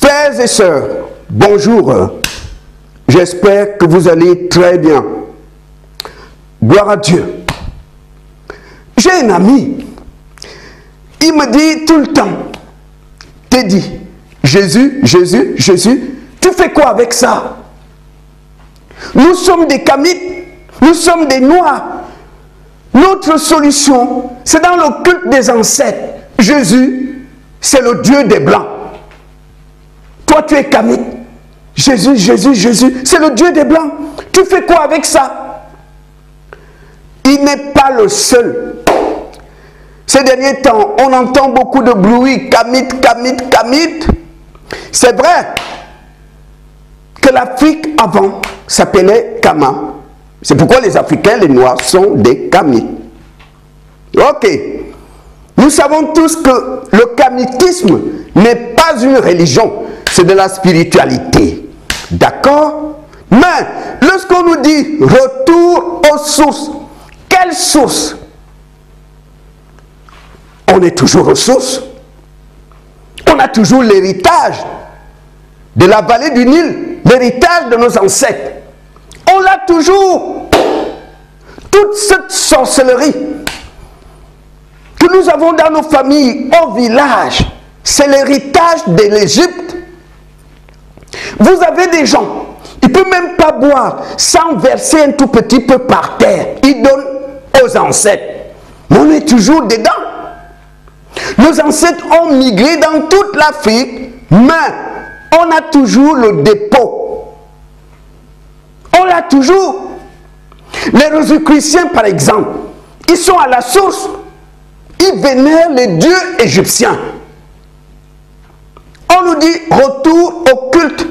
Frères et sœurs, bonjour. J'espère que vous allez très bien. Gloire à Dieu. J'ai un ami. Il me dit tout le temps, Teddy, Jésus, Jésus, Jésus, tu fais quoi avec ça? Nous sommes des Kamites, nous sommes des Noirs. Notre solution, c'est dans le culte des ancêtres. Jésus, c'est le Dieu des Blancs. Toi, tu es Kamite. Jésus, Jésus, Jésus, c'est le Dieu des Blancs. Tu fais quoi avec ça? Il n'est pas le seul. Ces derniers temps, on entend beaucoup de bruit, Kamite, Kamite, Kamite. C'est vrai que l'Afrique avant s'appelait Kama. C'est pourquoi les Africains, les Noirs, sont des Kamites. Ok. Nous savons tous que le kamitisme n'est pas une religion, c'est de la spiritualité. D'accord? Mais lorsqu'on nous dit retour aux sources, quelles sources? On est toujours aux sources. On a toujours l'héritage de la vallée du Nil, l'héritage de nos ancêtres. On l'a toujours. Toute cette sorcellerie que nous avons dans nos familles, au village, c'est l'héritage de l'Égypte. Vous avez des gens, ils ne peuvent même pas boire sans verser un tout petit peu par terre. Ils donnent aux ancêtres. Mais on est toujours dedans. Nos ancêtres ont migré dans toute l'Afrique, mais on a toujours le dépôt. On l'a toujours. Les Rosicruciens, par exemple, ils sont à la source. Ils vénèrent les dieux égyptiens. On nous dit retour au culte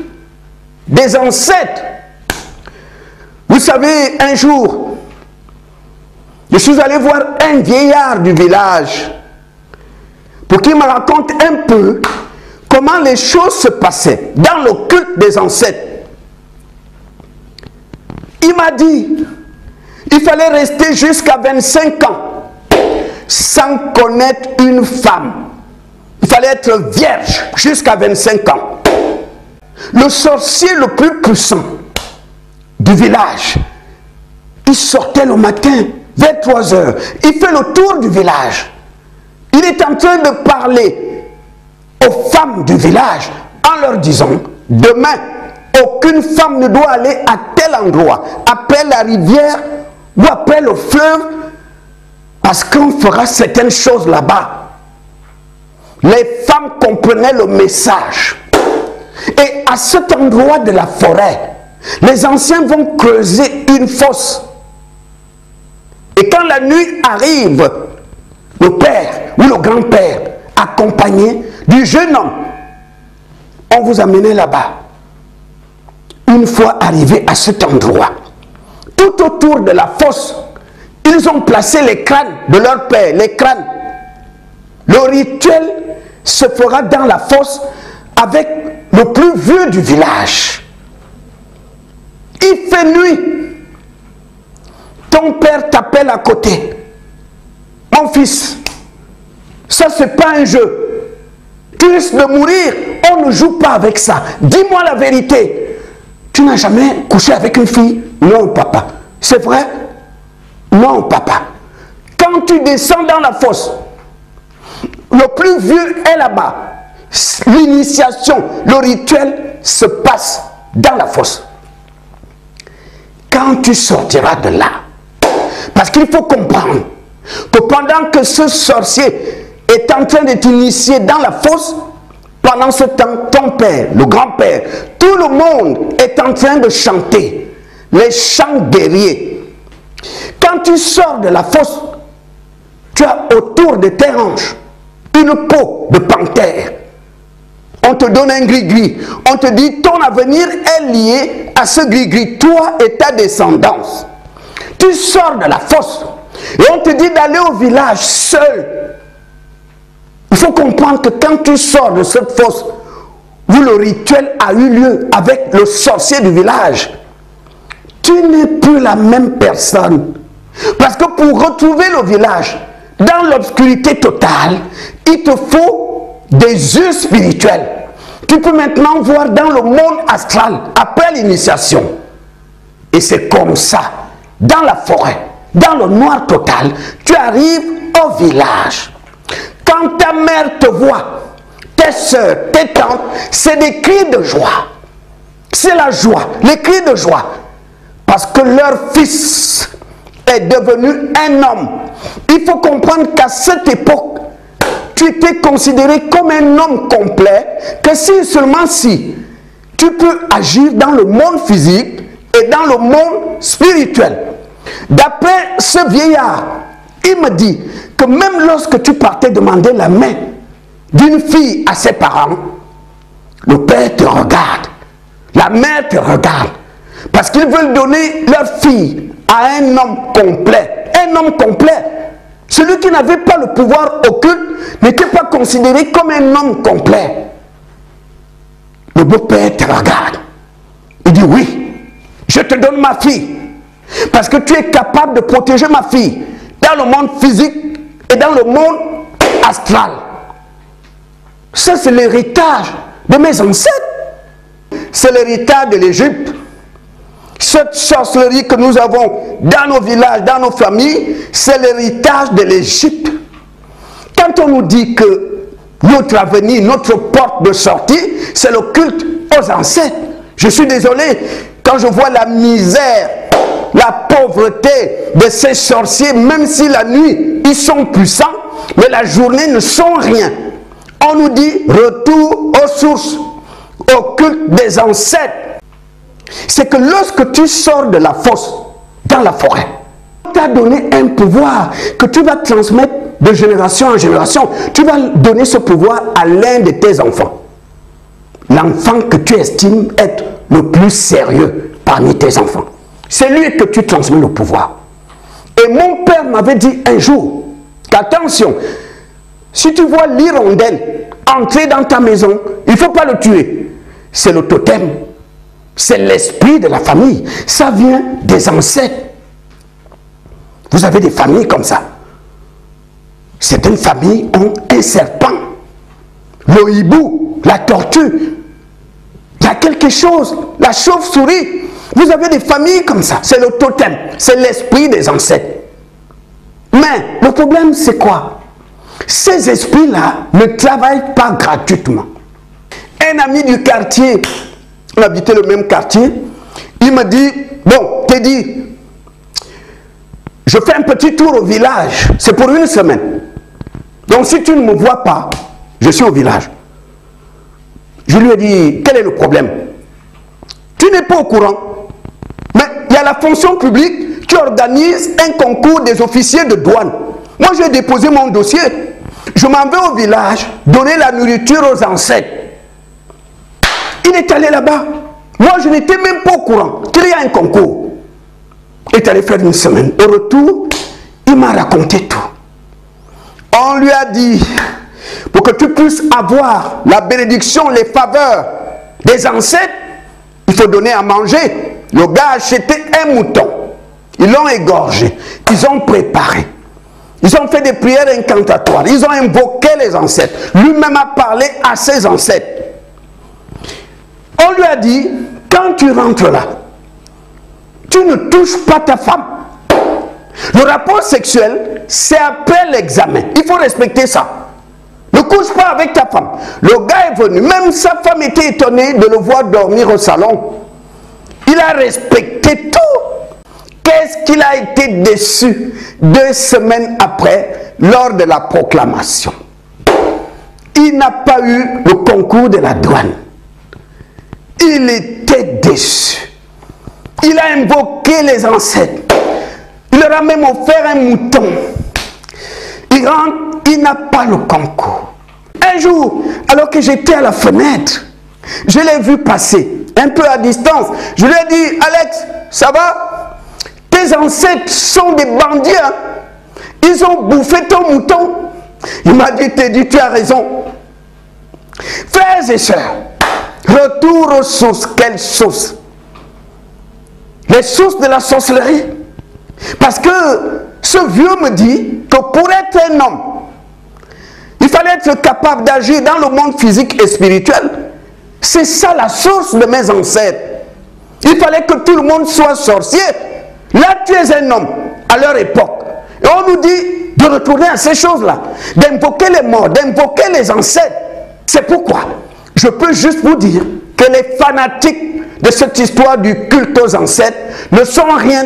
des ancêtres. Vous savez, un jour, je suis allé voir un vieillard du village pour qu'il me raconte un peu comment les choses se passaient dans le culte des ancêtres. Il m'a dit, il fallait rester jusqu'à 25 ans sans connaître une femme. Il fallait être vierge jusqu'à 25 ans. Le sorcier le plus puissant du village, il sortait le matin vers 3 heures. Il fait le tour du village. Il est en train de parler aux femmes du village en leur disant, demain, aucune femme ne doit aller à tel endroit, après la rivière ou après le fleuve, parce qu'on fera certaines choses là-bas. Les femmes comprenaient le message. Et à cet endroit de la forêt, les anciens vont creuser une fosse. Et quand la nuit arrive, le père ou le grand-père, accompagné du jeune homme, on vous amène là-bas. Une fois arrivé à cet endroit, tout autour de la fosse, ils ont placé les crânes de leur père, les crânes. Le rituel se fera dans la fosse avec le plus vieux du village. Il fait nuit. Ton père t'appelle à côté. Mon fils, ça c'est pas un jeu. Tu risques de mourir. On ne joue pas avec ça. Dis-moi la vérité. Tu n'as jamais couché avec une fille? Non, papa. C'est vrai? Non, papa. Quand tu descends dans la fosse, le plus vieux est là-bas. L'initiation, le rituel se passe dans la fosse. Quand tu sortiras de là, parce qu'il faut comprendre que pendant que ce sorcier est en train de t'initier dans la fosse, pendant ce temps, ton père, le grand-père, tout le monde est en train de chanter les chants guerriers. Quand tu sors de la fosse, tu as autour de tes hanches une peau de panthère. On te donne un gris-gris. On te dit ton avenir est lié à ce gris-gris, toi et ta descendance. Tu sors de la fosse et on te dit d'aller au village seul. Il faut comprendre que quand tu sors de cette fosse où le rituel a eu lieu avec le sorcier du village, tu n'es plus la même personne. Parce que pour retrouver le village dans l'obscurité totale, il te faut des yeux spirituels Tu peux maintenant voir dans le monde astral, après l'initiation. Et c'est comme ça, dans la forêt, dans le noir total, tu arrives au village. Quand ta mère te voit, tes soeurs, tes tantes, c'est des cris de joie. C'est la joie, les cris de joie. Parce que leur fils est devenu un homme. Il faut comprendre qu'à cette époque, tu étais considéré comme un homme complet, que si seulement si tu peux agir dans le monde physique et dans le monde spirituel. D'après ce vieillard, il me dit que même lorsque tu partais demander la main d'une fille à ses parents, le père te regarde, la mère te regarde, parce qu'ils veulent donner leur fille à un homme complet. Un homme complet. Celui qui n'avait pas le pouvoir occulte n'était pas considéré comme un homme complet. Le beau-père te regarde. Il dit oui, je te donne ma fille. Parce que tu es capable de protéger ma fille dans le monde physique et dans le monde astral. Ça, c'est l'héritage de mes ancêtres. C'est l'héritage de l'Égypte. Cette sorcellerie que nous avons dans nos villages, dans nos familles, c'est l'héritage de l'Égypte. Quand on nous dit que notre avenir, notre porte de sortie, c'est le culte aux ancêtres. Je suis désolé, quand je vois la misère, la pauvreté de ces sorciers, même si la nuit, ils sont puissants, mais la journée ne sont rien. On nous dit retour aux sources, au culte des ancêtres. C'est que lorsque tu sors de la fosse, dans la forêt, on t'a donné un pouvoir que tu vas transmettre de génération en génération. Tu vas donner ce pouvoir à l'un de tes enfants. L'enfant que tu estimes être le plus sérieux parmi tes enfants. C'est lui que tu transmets le pouvoir. Et mon père m'avait dit un jour qu'attention, si tu vois l'hirondelle entrer dans ta maison, il ne faut pas le tuer. C'est le totem. C'est l'esprit de la famille. Ça vient des ancêtres. Vous avez des familles comme ça. Certaines familles ont un serpent, le hibou, la tortue. Il y a quelque chose, la chauve-souris. Vous avez des familles comme ça. C'est le totem. C'est l'esprit des ancêtres. Mais le problème, c'est quoi? Ces esprits-là ne travaillent pas gratuitement. Un ami du quartier, on habitait le même quartier, il me dit, bon, Teddy, je fais un petit tour au village, c'est pour une semaine. Donc si tu ne me vois pas, je suis au village. Je lui ai dit, quel est le problème? Tu n'es pas au courant, mais il y a la fonction publique qui organise un concours des officiers de douane. Moi j'ai déposé mon dossier, je m'en vais au village, donner la nourriture aux ancêtres. Il est allé là-bas. Moi, je n'étais même pas au courant qu'il y a un concours. Il est allé faire une semaine. Au retour, il m'a raconté tout. On lui a dit, pour que tu puisses avoir la bénédiction, les faveurs des ancêtres, il faut donner à manger. Le gars a acheté un mouton. Ils l'ont égorgé. Ils ont préparé. Ils ont fait des prières incantatoires. Ils ont invoqué les ancêtres. Lui-même a parlé à ses ancêtres. On lui a dit, quand tu rentres là, tu ne touches pas ta femme. Le rapport sexuel, c'est après l'examen. Il faut respecter ça. Ne couche pas avec ta femme. Le gars est venu. Même sa femme était étonnée de le voir dormir au salon. Il a respecté tout. Qu'est-ce qu'il a été déçu 2 semaines après, lors de la proclamation? Il n'a pas eu le concours de la douane. Il était déçu. Il a invoqué les ancêtres. Il leur a même offert un mouton. Il rentre, il n'a pas le concours. Un jour, alors que j'étais à la fenêtre, je l'ai vu passer, un peu à distance. Je lui ai dit, Alex, ça va? Tes ancêtres sont des bandits. Hein? Ils ont bouffé ton mouton. Il m'a dit, Teddy, tu as raison. Frères et sœurs, retour aux sources. Quelles sources? Les sources de la sorcellerie. Parce que ce vieux me dit que pour être un homme, il fallait être capable d'agir dans le monde physique et spirituel. C'est ça la source de mes ancêtres. Il fallait que tout le monde soit sorcier. Là, tu es un homme à leur époque. Et on nous dit de retourner à ces choses-là, d'invoquer les morts, d'invoquer les ancêtres. C'est pourquoi je peux juste vous dire que les fanatiques de cette histoire du culte aux ancêtres ne sont rien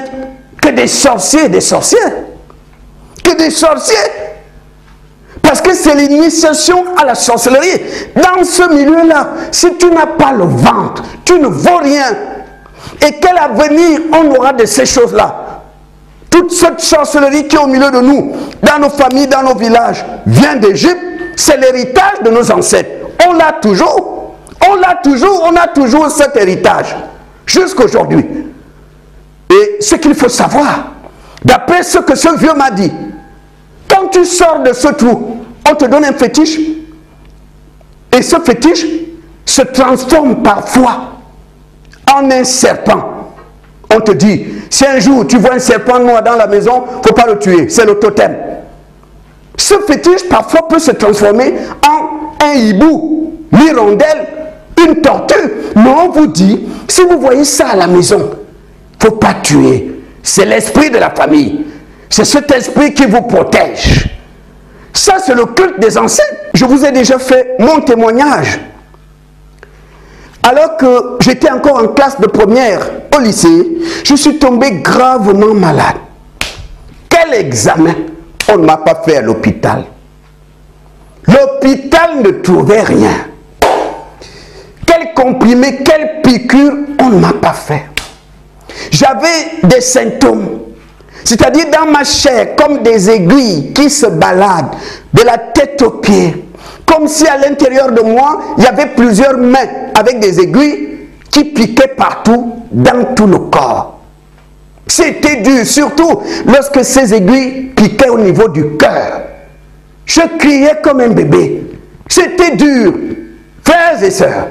que des sorciers et des sorcières. Que des sorciers. Parce que c'est l'initiation à la sorcellerie. Dans ce milieu-là, si tu n'as pas le ventre, tu ne vaux rien. Et quel avenir on aura de ces choses-là? Toute cette sorcellerie qui est au milieu de nous, dans nos familles, dans nos villages, vient d'Égypte. C'est l'héritage de nos ancêtres. On l'a toujours. On l'a toujours. On a toujours cet héritage. Jusqu'aujourd'hui. Et ce qu'il faut savoir, d'après ce que ce vieux m'a dit, quand tu sors de ce trou, on te donne un fétiche. Et ce fétiche se transforme parfois en un serpent. On te dit, si un jour tu vois un serpent noir dans la maison, il ne faut pas le tuer, c'est le totem. Ce fétiche parfois peut se transformer en un hibou, l'hirondelle, une tortue. Mais on vous dit, si vous voyez ça à la maison, il ne faut pas tuer. C'est l'esprit de la famille. C'est cet esprit qui vous protège. Ça, c'est le culte des ancêtres. Je vous ai déjà fait mon témoignage. Alors que j'étais encore en classe de première au lycée, je suis tombé gravement malade. Quel examen on ne m'a pas fait à l'hôpital. L'hôpital ne trouvait rien. Quel comprimé, quelle piqûre on ne m'a pas fait. J'avais des symptômes. C'est-à-dire dans ma chair, comme des aiguilles qui se baladent de la tête aux pieds. Comme si à l'intérieur de moi, il y avait plusieurs mains avec des aiguilles qui piquaient partout, dans tout le corps. C'était dur, surtout lorsque ces aiguilles piquaient au niveau du cœur. Je criais comme un bébé. C'était dur, frères et sœurs.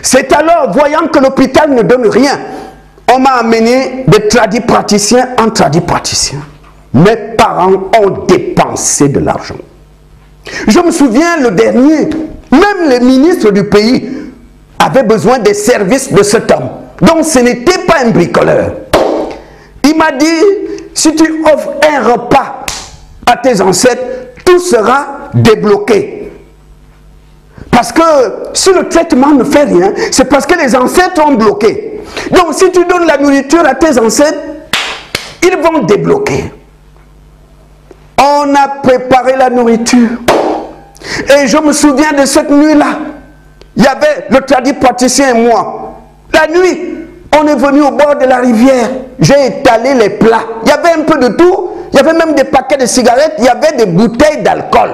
C'est alors, voyant que l'hôpital ne donne rien, on m'a amené de tradipraticiens en tradipraticiens. Mes parents ont dépensé de l'argent. Je me souviens, le dernier, même les ministres du pays avaient besoin des services de cet homme. Donc ce n'était pas un bricoleur. Il m'a dit, si tu offres un repas à tes ancêtres, tout sera débloqué. Parce que si le traitement ne fait rien, c'est parce que les ancêtres ont bloqué. Donc si tu donnes la nourriture à tes ancêtres, ils vont débloquer. On a préparé la nourriture. Et je me souviens de cette nuit-là. Il y avait le tradipraticien et moi. La nuit, on est venu au bord de la rivière. J'ai étalé les plats. Il y avait un peu de tout. Il y avait même des paquets de cigarettes. Il y avait des bouteilles d'alcool.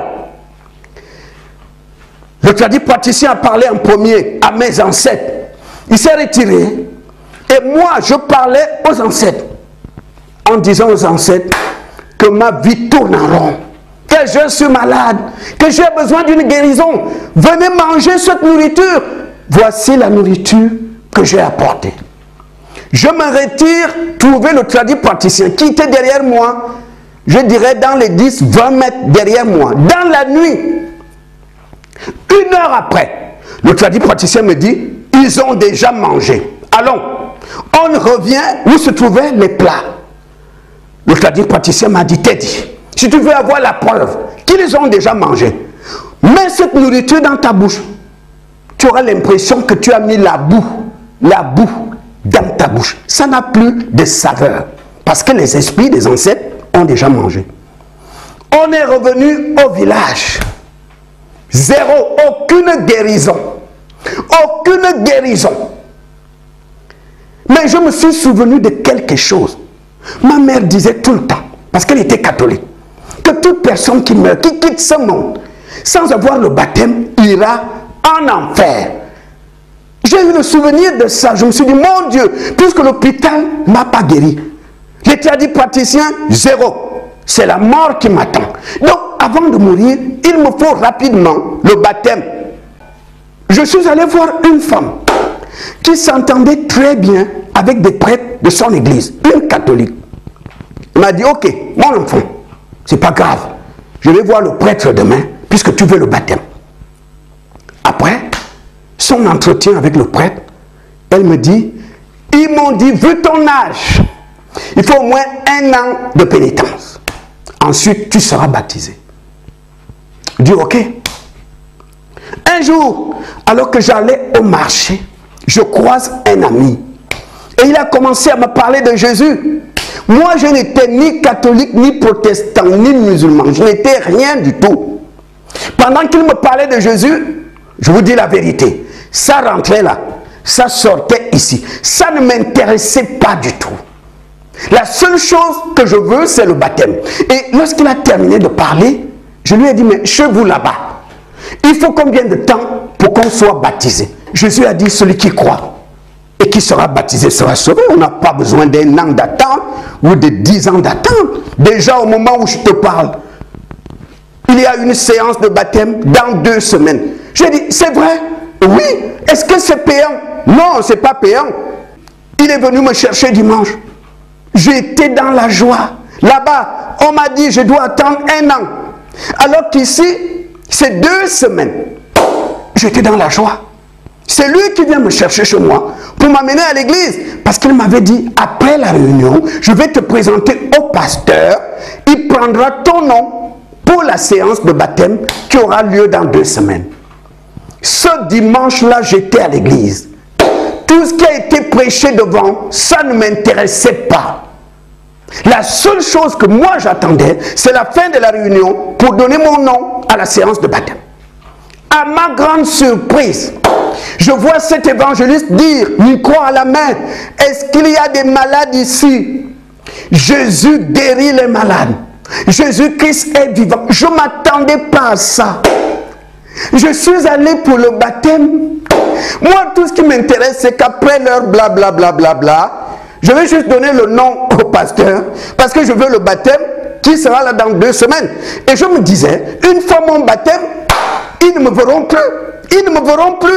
Le tradipraticien a parlé en premier à mes ancêtres. Il s'est retiré. Et moi, je parlais aux ancêtres. En disant aux ancêtres que ma vie tourne en rond. Que je suis malade. Que j'ai besoin d'une guérison. Venez manger cette nourriture. Voici la nourriture que j'ai apportée. Je me retire, trouver le tradipraticien qui était derrière moi. Je dirais dans les 10-20 mètres derrière moi. Dans la nuit. 1 heure après, le tradipraticien me dit, ils ont déjà mangé. Allons, on revient où se trouvaient les plats. Le tradipraticien m'a dit, Teddy, si tu veux avoir la preuve qu'ils ont déjà mangé, mets cette nourriture dans ta bouche. Tu auras l'impression que tu as mis la boue dans ta bouche. Ça n'a plus de saveur. Parce que les esprits des ancêtres ont déjà mangé. On est revenu au village. Zéro, aucune guérison. Aucune guérison. Mais je me suis souvenu de quelque chose. Ma mère disait tout le temps, parce qu'elle était catholique, que toute personne qui meurt, qui quitte ce monde, sans avoir le baptême, ira en enfer. J'ai eu le souvenir de ça. Je me suis dit, mon Dieu, puisque l'hôpital ne m'a pas guéri. Les tradipraticiens, zéro. C'est la mort qui m'attend. Donc, avant de mourir, il me faut rapidement le baptême. Je suis allé voir une femme qui s'entendait très bien avec des prêtres de son église, une catholique. Elle m'a dit, ok, mon enfant, c'est pas grave. Je vais voir le prêtre demain, puisque tu veux le baptême. Après, son entretien avec le prêtre, elle me dit, ils m'ont dit, vu ton âge, il faut au moins 1 an de pénitence. Ensuite, tu seras baptisé. Je dis, ok. Un jour, alors que j'allais au marché, je croise un ami. Et il a commencé à me parler de Jésus. Moi, je n'étais ni catholique, ni protestant, ni musulman. Je n'étais rien du tout. Pendant qu'il me parlait de Jésus, je vous dis la vérité, ça rentrait là, ça sortait ici. Ça ne m'intéressait pas du tout. La seule chose que je veux, c'est le baptême. Et lorsqu'il a terminé de parler, je lui ai dit, mais chez vous là-bas, il faut combien de temps pour qu'on soit baptisé? Jésus a dit, celui qui croit et qui sera baptisé sera sauvé. On n'a pas besoin d'1 an d'attente ou de 10 ans d'attente. Déjà au moment où je te parle, il y a une séance de baptême dans 2 semaines. J'ai dit, c'est vrai? Oui. Est-ce que c'est payant? Non, c'est pas payant. Il est venu me chercher dimanche. J'étais dans la joie. Là-bas, on m'a dit, je dois attendre 1 an. Alors qu'ici, c'est 2 semaines. J'étais dans la joie. C'est lui qui vient me chercher chez moi pour m'amener à l'église. Parce qu'il m'avait dit, après la réunion, je vais te présenter au pasteur. Il prendra ton nom pour la séance de baptême qui aura lieu dans 2 semaines. Ce dimanche-là, j'étais à l'église. Tout ce qui a été prêché devant, ça ne m'intéressait pas. La seule chose que moi j'attendais, c'est la fin de la réunion pour donner mon nom à la séance de baptême. À ma grande surprise, je vois cet évangéliste dire, micro à la main, est-ce qu'il y a des malades ici? Jésus guérit les malades. Jésus-Christ est vivant. Je ne m'attendais pas à ça. Je suis allé pour le baptême. Moi, tout ce qui m'intéresse, c'est qu'après leur blablabla, je vais juste donner le nom au pasteur parce que je veux le baptême qui sera là dans 2 semaines. Et je me disais, une fois mon baptême, ils ne me verront plus. Ils ne me verront plus.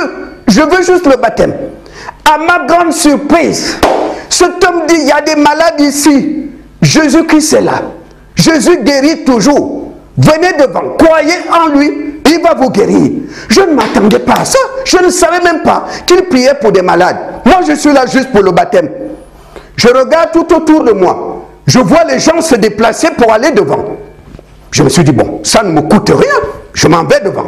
Je veux juste le baptême. À ma grande surprise, cet homme dit, il y a des malades ici. Jésus-Christ est là. Jésus guérit toujours. Venez devant, croyez en lui, il va vous guérir. Je ne m'attendais pas à ça. Je ne savais même pas qu'il priait pour des malades. Moi, je suis là juste pour le baptême. Je regarde tout autour de moi. Je vois les gens se déplacer pour aller devant. Je me suis dit, bon, ça ne me coûte rien. Je m'en vais devant.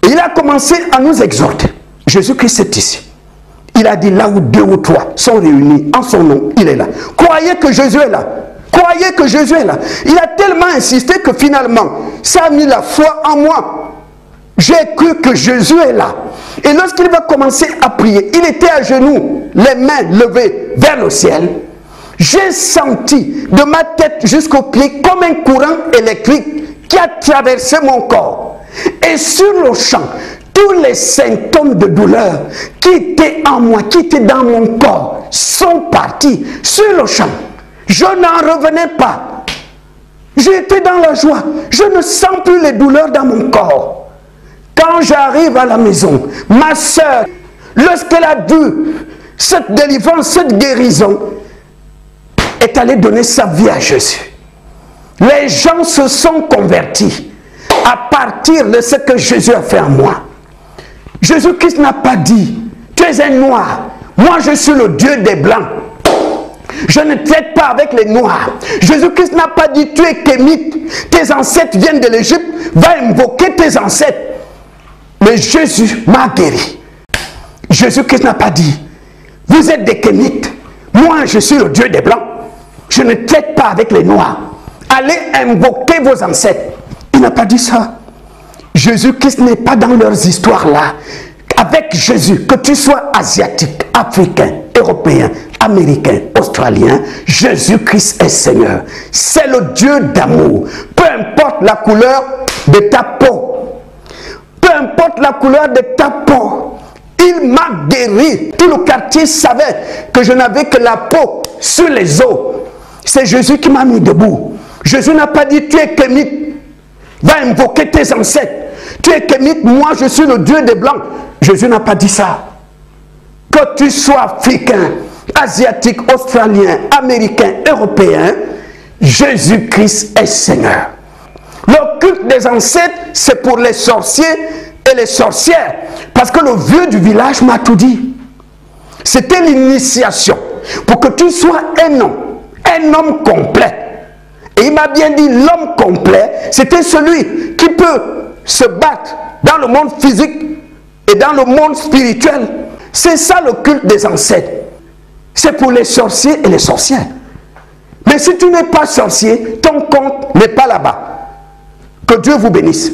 Et il a commencé à nous exhorter. Jésus-Christ est ici. Il a dit, là où 2 ou 3 sont réunis en son nom, il est là. Croyez que Jésus est là. Croyez que Jésus est là. Il a tellement insisté que finalement, ça a mis la foi en moi. J'ai cru que Jésus est là. Et lorsqu'il va commencer à prier, il était à genoux, les mains levées vers le ciel. J'ai senti de ma tête jusqu'aux pieds comme un courant électrique qui a traversé mon corps. Et sur le champ, tous les symptômes de douleur qui étaient en moi, qui étaient dans mon corps, sont partis sur le champ. Je n'en revenais pas. J'étais dans la joie. Je ne sens plus les douleurs dans mon corps. Quand j'arrive à la maison, ma soeur, lorsqu'elle a vu cette délivrance, cette guérison, est allée donner sa vie à Jésus. Les gens se sont convertis à partir de ce que Jésus a fait en moi. Jésus-Christ n'a pas dit, tu es un noir, moi je suis le Dieu des blancs. Je ne traite pas avec les noirs. Jésus-Christ n'a pas dit, tu es kémite, tes ancêtres viennent de l'Égypte, va invoquer tes ancêtres. Mais Jésus m'a guéri. Jésus-Christ n'a pas dit, vous êtes des kémites, moi je suis le Dieu des blancs. Je ne traite pas avec les noirs. Allez invoquer vos ancêtres. Il n'a pas dit ça. Jésus-Christ n'est pas dans leurs histoires là. Avec Jésus, que tu sois asiatique, africain, européen, américain, australien, Jésus-Christ est Seigneur. C'est le Dieu d'amour. Peu importe la couleur de ta peau. Peu importe la couleur de ta peau. Il m'a guéri. Tout le quartier savait que je n'avais que la peau sur les os. C'est Jésus qui m'a mis debout. Jésus n'a pas dit, tu es kémite, va invoquer tes ancêtres. Tu es kémite, moi je suis le Dieu des blancs. Jésus n'a pas dit ça. Que tu sois africain, asiatique, australien, américain, européen, Jésus-Christ est Seigneur. Le culte des ancêtres, c'est pour les sorciers et les sorcières. Parce que le vieux du village m'a tout dit. C'était l'initiation. Pour que tu sois un homme complet. Et il m'a bien dit, l'homme complet, c'était celui qui peut se battre dans le monde physique et dans le monde spirituel. C'est ça le culte des ancêtres. C'est pour les sorciers et les sorcières. Mais si tu n'es pas sorcier, ton compte n'est pas là-bas. Que Dieu vous bénisse.